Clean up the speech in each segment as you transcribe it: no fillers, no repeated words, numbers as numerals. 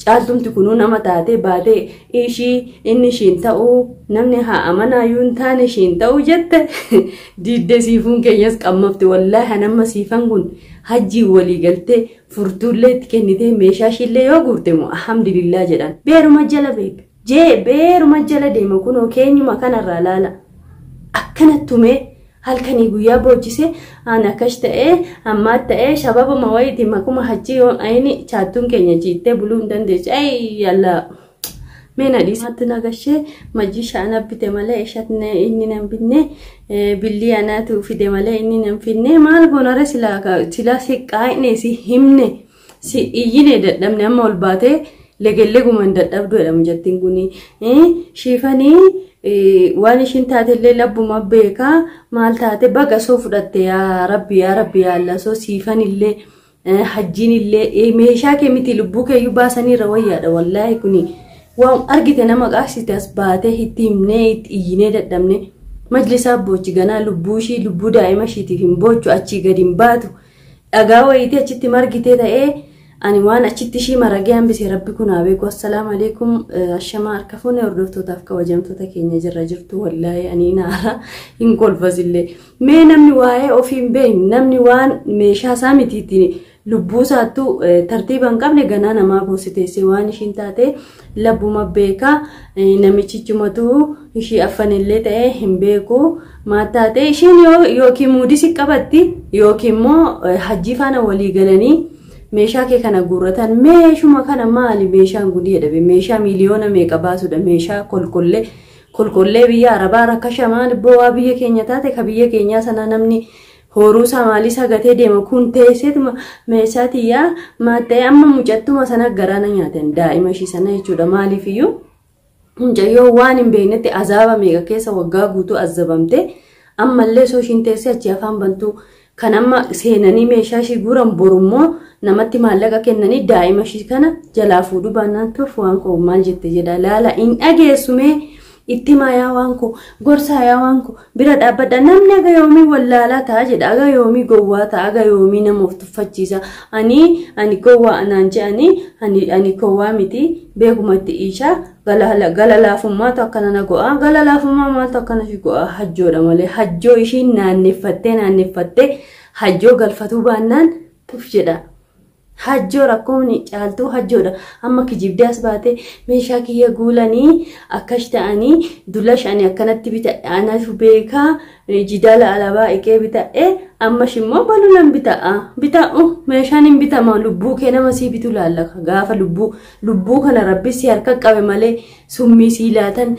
caaltumti kunuu nama taate baate ishii inni ishiin ta'uu namni haa amanaa yuun taane ishiin ta'uu jette diidde siifuun keenyas qammafte wallaahi hanamma siifan kun hajjii walii galtee furtuullee itti kennitee meeshaa ishillee yoo guurte moo alhamdulillah jedhan beeruma jala beek beeruma jala deema kunoo keenyuma kanarraa laala akkanattumee halkanii guyyaa boojjise aan akkas ta'ee ammaa ta'ee shababa wayiiti makuma hajjii yoo ayni chaattuun keenya jiittee buluu hin dandeessu ay yalla meena dhiisatti nagashee majji shaana bite malee ishatne inni nan binne billi anaatu fide malee inni nan finne maal goonare sila siqqaa'ine si himne si iyyine dadhabne amma ol baatee legelleguman dadhabdu jedhamu jettiin kuni shiifanii waan ishiin taatellee labbuma beekaa maal taate baga soo fudhatte yaa rabbi yaa Allah soo siifanillee hajjiinillee meeshaa kee miti lubbuu keeyyuu baasaniirra wayyaadha wallaahi kuni waan argite nama qaasite as baatee itti himnee itti iyyinee dadhabne majlisaa boochi ganaa lubbuu ishii lubbuu daa'ima ishiitiif hin boochu achii gadi hin baatu dhagaa wayitii achitti margitee ta'ee ani waan achitti ishii maragee hambise rabbi kun haa beeku assalaamu alaykum ashama harkafuun hordoftotaaf kabajamtoota keenya jirra jirtu wallaahi ani naara hin kolfasillee mee namni waa'ee ofii hin beekne namni waan meeshaa isaa mitiitiin lubbuu isaattu tartiiban qabne ganaa namaa boositeesse waan ishiin taate labbuma beekaa namichi chumatu ishii affanillee ta'ee hin beeku maa taate ishiin yookiin muudisi qabatti yookiin immoo hajjii faana walii galanii meeshaa kee kana guurratan meeshuma kana maali meeshaan gudii jedhabe meeshaa miliyoona meeqa baasudha meeshaa kolkollee biyya arabaa rakkasha maal bo'aa biyya keenya taate ka biyya keenyaa sana namni horuu samaalii sagatee deema kun teesseetuma meeshaa tiyyaa maatta'ee amma mucattuma sana garaana nyaatan daa'ima ishii sana jechuudha maaliif iyyuu mucayyoo waan hin beeknetti azaaba meeqa keessa waggaa guutuu azabamte ammallee soo ishiin teessee achi afaan bantuu kan amma seenanii meeshaa ishii guuran borummoo namatti maallaqa kennanii daa'ima ishii kana jalaa fuudhu baannaan turfu waan koo maal jette jedha laala hin dhageessume itti maayaa waan koo gorsaa yaa waan koo bira dhaabbadha namni aga yoomii wallaalaa ta'a jedha aga yoomii gowwaa ta'a aga yoomii nama of tuffachiisa ani gowwaa anaan je'anii ani gowwaa miti beekumatti ishaa gala laafummaatu akkana na go'a gala laafummaa maaltu akkana shi go'a hajjoodha malee hajjoo ishiin naanneeffattee hajjoo galfatuu baannaan tuf jedha hajjoo rakkoomni caaltuu hajjoodha amma kijibdee as baate meeshaa kiyya guulanii akkas ta'anii dulash ani akkanatti bita'anaatu beekaa jidaala alabaa iqee bita'e amma shimmoo balulan bita'u meeshaan hin bitama lubbuu kee nama sii bitu laallaka gaafa lubbuu kana rabbi si harka qabe malee summii sii laatan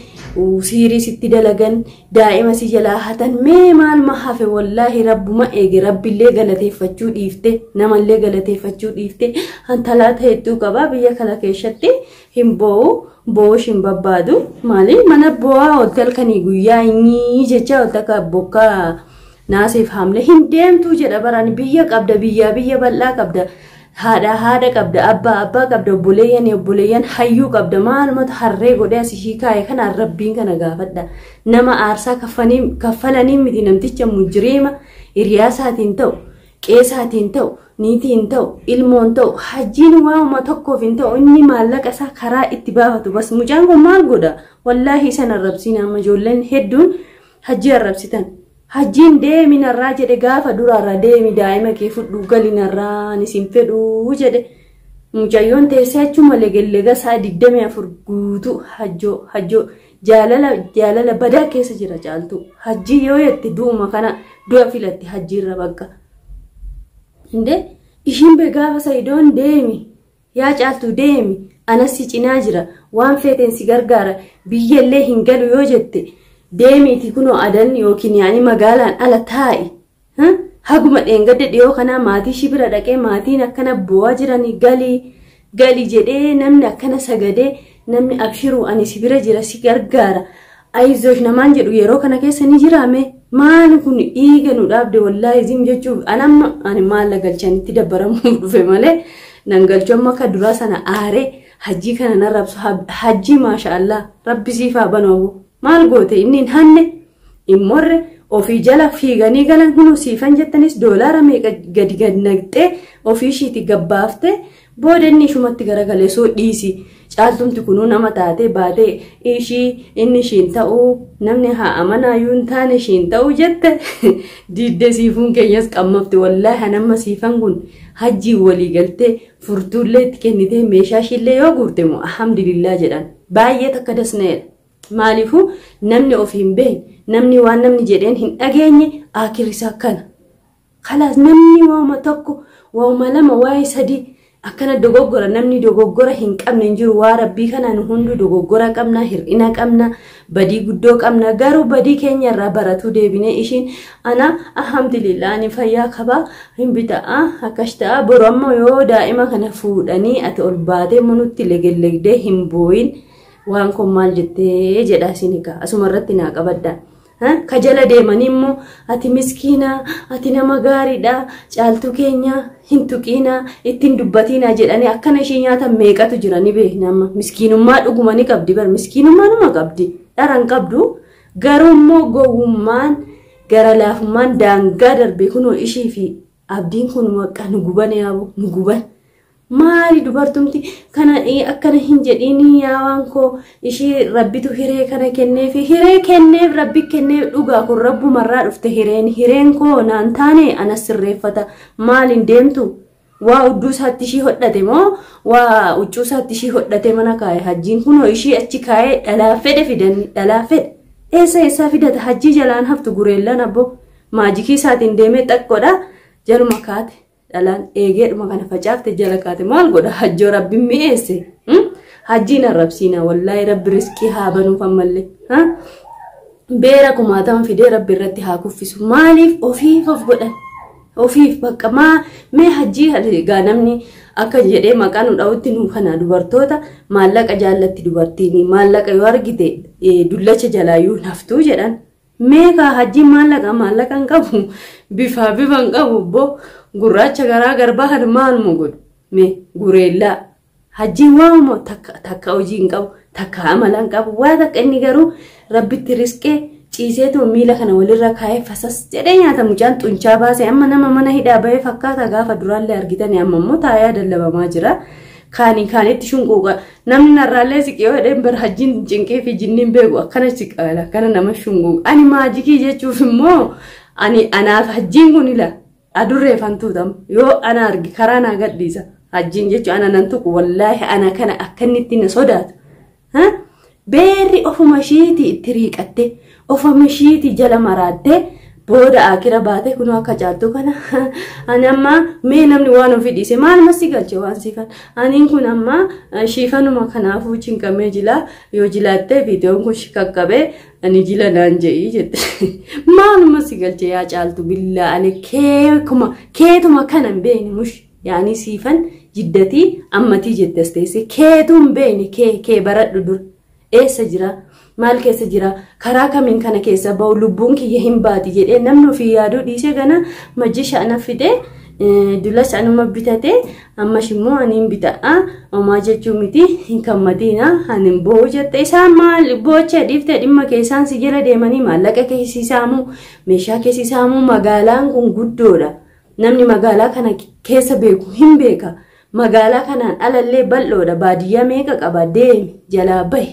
siirii sitti dalagan daa'ima si jalaa hatan mee maal mahafe wallaahi rabbuma eege rabbillee galateeffachuu dhiifte namallee galateeffachuu dhiifte hantalaata hedduu qabaa biyya kana keessatti hin bo'uu shin babbaadu maali mana bo'aa hotelkanii guyyaa inni jecha hotaka bokkaa naasiif hamle hin deemtuu jedha baraan biyya qabda biyya bal'aa qabda haadha qabda abbaa qabda obboleeyyan hayyuu qabda maalumatu harree godhee asishii kaa'e kana rabbiin kana gaafadha nama aarsaa kaffalanii miti namticha mujriima hiriyaasaatiin ta'u qeesaatiin ta'u niitiin ta'u ilmoon ta'u hajjiin waanuma tokkoof hin ta'u inni maallaqa isaa karaa itti baafatu bas mucaan kun maal godha wallaahi isan arrabsiin amma ijoolleen hedduun hajjii arrabsitan hajjiin deeminarraa jedhe gaafa duraarraa deemi daa'ima kee fudhu galinarraa isin fedhuu jedhe mucayyoon teessee achuma legellega isaa 24 guutuu hajjoo jaalala badaa keessa jira caaltuu hajjii yoo yetti du'uma kana du'a filatti hajjiirra bakka inde ishiin be gaafa sayidoon deemi yaa caaltuu deemi anas si cinaa jira waan feeteen si gargaara biyyallee hin galu yoo jette deemiiti kuno adan yookiin yaani magaalaan ala taa'i haguma dheengadde dhiyoo kana maatii shibira dhaqee maatiin akkana bo'aa jiranii galii jedhee namni akkana sagadee namni abshiruu ani sibira jira si gargaara ayizoosh namaan jedhu yeroo kana keessa ni jiraame maal kun dhiiga nu dhaabde wallaahi zim jechuuf anamma ani maal la galchanitti dabbaramuuf dhufe malee nan galchomma ka duraa sana aaree hajjii kana narrabsu hajjii maashaallah rabbi siifaa banoobu maal goote inni hanne immorre ofii jala fiiganii galan kunu siifan jettanis doolaara meeqa gadi naqxee ofii ishiiti gabbaafte Boodanni shumatti garagalee soo dhiisi. Caaltumti kunuu nama taatee baatee ishii inni ishiin ta'uu namni haa amanaayyuu hin taane ishiin ta'uu jette diidde siifuun keenyas qammafte wallaahi hanamma siifan kun hajjii walii galtee furtuullee itti kennitee meeshaa ishiillee yoo guurte moo alhamdulillah jedhan baay'ee takka dasneedha. Maaliifuu namni of hin beekne namni waan namni jedheen hin dhageenye akirisaa kana. Khalaas namni waama tokko waama lama waa'ee sadii akkana dogoggora namni dogoggora hin qabne hin jiru waa rabbii kanaan hundu dogoggora qabna hir'ina qabna badii guddoo qabna garuu badii keenya irraa baratu deebine ishiin ana alhamdulillah ani fayyaa qaba hin bita'a akkas ta'a boru ammoo yoo daa'ima kana fuudhanii ati ol baatee munutti legellegdee hin booyin waan kun maal jettee jedha isinika asuma irratti naa qabadda. Kajala deemanii immoo ati miskiina ati nama gaariidha caaltuu keenya hin tuqiina ittiin dubbatiina jedhanii akkana ishii nyaata meeqatu jirani beekna amma miskiinummaa dhugumanii qabdi bar miskiinummaa numa qabdi dharan qabdu garuu immoo gowwummaan gara laafummaan daangaa darbe kunoo ishii fi abdiin kun maqaa nu guban yaabu nu guban. Maali dubartumti kana akkana hin jedhini yaa waan koo ishii rabbitu hiree kana kenneefi hiree kenneef rabbi kenneef dhugaa kun rabbumarraa dhufte hireen koo naan taane anas sirreeffata maaliin deemtu waa udduu isaatti ishii hodhate moo waa uccuu isaatti ishii hodhate mana kaa'e hajjiin kunoo ishii achi kaa'ee dhalaa fedhe fidanni dhalaa fedhe eessa fidata hajjii jalaan haftu gureellan abbo maajikii isaatiin deemee xaqqoodha jaluma kaate. Dalaan eegeedhuma kana facaafte jala kaate maal godha hajjoo rabbi mi'eesse hajjiin arrabsiina wallaahi rabbi riskii haa banuuf ammallee beera kumaatama fidee rabbi irratti haa kuffisu maaliif ofiif of godhan ofiif bakka mee hajjii gaa namni akka jedhee maqaan dha'utti nu kana dubartoota maallaqa jaallatti dubartiini maallaqa yoo argite dullacha jalaayyuu naftuu jedhan meeqa hajjiin maallaqan qabu bifan qabu bo gurraacha garaa garbaa maal moo godhu me gureellaa hajjiin waammoo takka hojiin qabu takka amalaan qabu waa takka inni garuu rabbitti riskee ciiseetu miila kana walirra kaa'ee fasas jedhee nyaata mucaan xuncaa baase amma nama mana hidhaa bahee fakkaata gaafa duraallee argitanii amma immoo taayaa dallabamaa jira kaanitti shunquuqa namni narraallee siqee hodheen bar hajjiin cinqee fi jinniin beeku akkana siqaala akkana nama shunquuqa ani maajikii jechuuf immoo anaaf hajjiin kun ila adurreefantuutam yoo ana argi karaa naa gadhiisa hajjiin jechuun ana nan tuqu wallaahi ana kana akkanitti na sodaatu beerri ofuma ishiiti itti riiqatte ofuma ishiiti jala maraatte booda akira baate kun akka caaltuu kana ani amma mee namni waan ofii dhiise maal masi galche waan siifan aniin kun amma shiifanuma kanaafuu cinqamee jila yoo jilaattee viidiyoon kun shikaqqabee ani jila naan je'ii jette maal masi galche yaa caaltuu billaa ani keetuma kana hin beekne mush yaani siifan jiddatii ammatii jettes teesse keetuun beekne kee baradhu dur eessa jira maal keessa jira karaa kamiin kana keessa ba'u lubbuun kiyya hin baati jedhee namni ofii yaaduu dhiisee gana majjisha ana fide dullacha anuma bitate ammas immoo aniin bita'a homaa jechuu miti hin kammadiina anin boo'u jette isaan maal boocha dhiiftee dhimma keessaan si jala deemanii maallaqa keessisaamuu meeshaa keessisaamuu magaalaan kun guddoodha namni magaalaa kana keessa beeku hin beeka magaalaa kanaan alallee bal'oodha baadiyyaa meeqa qaba deemi jalaa bahe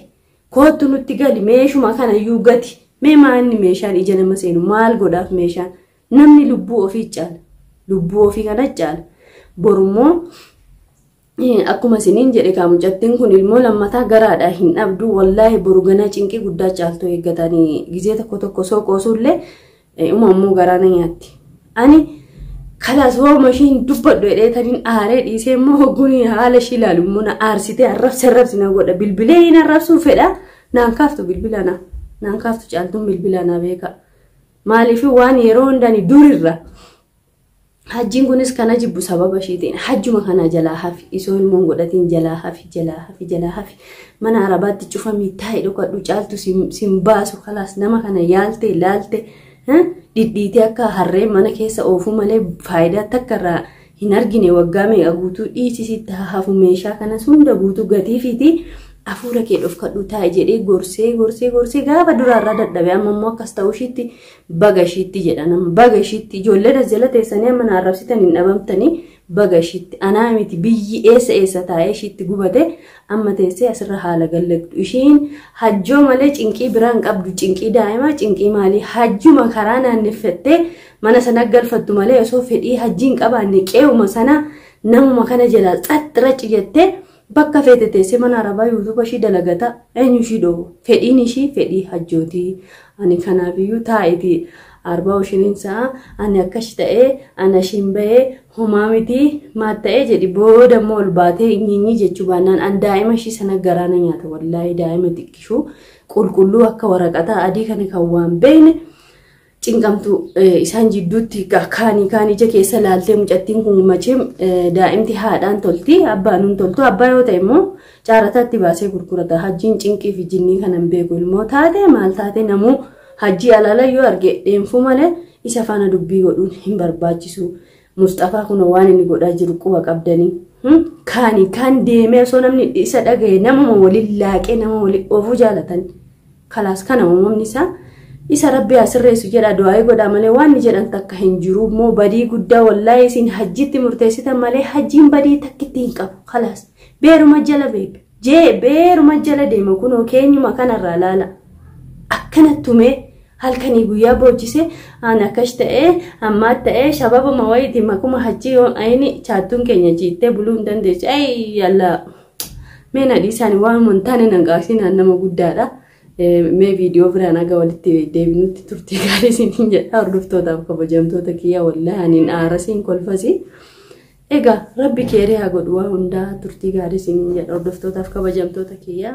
kootu nutti gali meeshuma kana iyyuu gati mee maanni meeshaan ija nama seenu maal godhaaf meeshaan namni lubbuu ofii caala lubbuu ofii kana caala borummoo akkuma isiniin jedhe kaamucattiin kun ilmoo lammataa garaadhaa hin dhabdu wallaahi boru ganaa cinqii guddaa caaltoo eeggatanii gizee tokko soo qoosuullee ammoo garaana nyaatti ani kalaas waa mashiin dubbadhu edheetaniin aaree dhiisee immoo hogguun haala ishii ilaalu immoo na aarsitee arrabsina godha bilbilee hin arrabsuu fedha naan kaaftu bilbilana naan kaaftu caaltuun bilbilana beeka maaliif waan yeroo hundani durirra hajjiin kunis kana jibbu sababa ishiitiin hajjuma kana jalaa hafi isoo ilmoon godhatiin jalaa hafi mana arabaatti cufamii taa'ee dhokadhu caaltu sin baasu kalaas nama kana yaalte laalte diddiitee akka harree mana keessa oofuu malee faayidaa takka irraa hin argine waggaa meeqa guutuu dhiisisitti hafu meeshaa kanas hunda guutuu gatiifiiti afuura kee dhofkadhu taa'e jedhee gorsee gaafa duraarraa dadhabe amma immoo akkas ta'uu ishiitti baga ishiitti jedhan baga ishiitti ijoollee jala teessanii amma na arrabsitan hin dhabamtanii bagashitti anaa miti biyyi eessa taa'ee ishiitti gubate amma teessee asirra haala galleettu ishiin hajjoo malee cinqii biraan qabdu cinqii daa'ima cinqii maalii hajjuma karaa naanneffattee mana sana galfattu malee osoo fedhii hajjiin qabaanne qe'uma sana namuma kana jalaa xaxxirachi jettee bakka feete teessee mana arabaa yuutuuba ishii dalagata eenyu ishii dhoobu fedhiin ishii fedhii hajjootii ani kanaafiyyuu taa'iti arbaa ushiniinsaa ani akkas ta'ee ana shimbee homaa miti maal ta'ee jedhi booda immoo ol baatee nyinyi jechuu baannaan an daa'ima ishii sana garaana nyaata wallaahi daa'ima xiqqishuu qulqulluu akka waraqataa adii kana kan waan beekne cinqamtu isaan jidduutti kaanii ija keessa laaltee mucattiin kun machee daa'imti haadhaan tolti abbaanuun toltu abbaa yoo ta'e immoo caarataatti baasee gurgurata hajjiin cinqii fi jinnii kanan beeku ilmoo taate maal taate namuu hajjii alaala yoo arge deemfuu malee isa faana dubbii godhuun hin barbaachisu Mustafaa kun waan inni godhaa jiru quba qabdanii kan deemee osoo namni isa dhagaye nama waliin laaqee nama waliin oofuu jaalatan kalaas kana uumamni isa rabbi asirreessu jedha du'aa godhaa malee waan jedhan takka hin jiru moo badii guddaa wallaahi isin hajjitti murteessitan malee hajjiin badii takkitti hin qabu kalaas beeruma jala beek beeruma jala deema kunoo keenyuma kanarraa laala akkanattume halkanii guyyaa boojjise ana akkas ta'ee ammaa ta'ee shababa wayiiti makuma hajjii ayini chaattuun keenya jiittee buluu hin dandeessu ay yalla meena dhiisaan waan montaane nanqaasiin nama guddaadha mee viidiyoo biraan aga walitti deebinutti turtii gaarii isin jedha hordoftootaaf kabajamtoota kiyya wallaahi aniin aarasiin kolfasi egaa rabbi keeree haa godhu waa hundaa turtii gaarii isin jedha hordoftootaaf kabajamtoota kiyya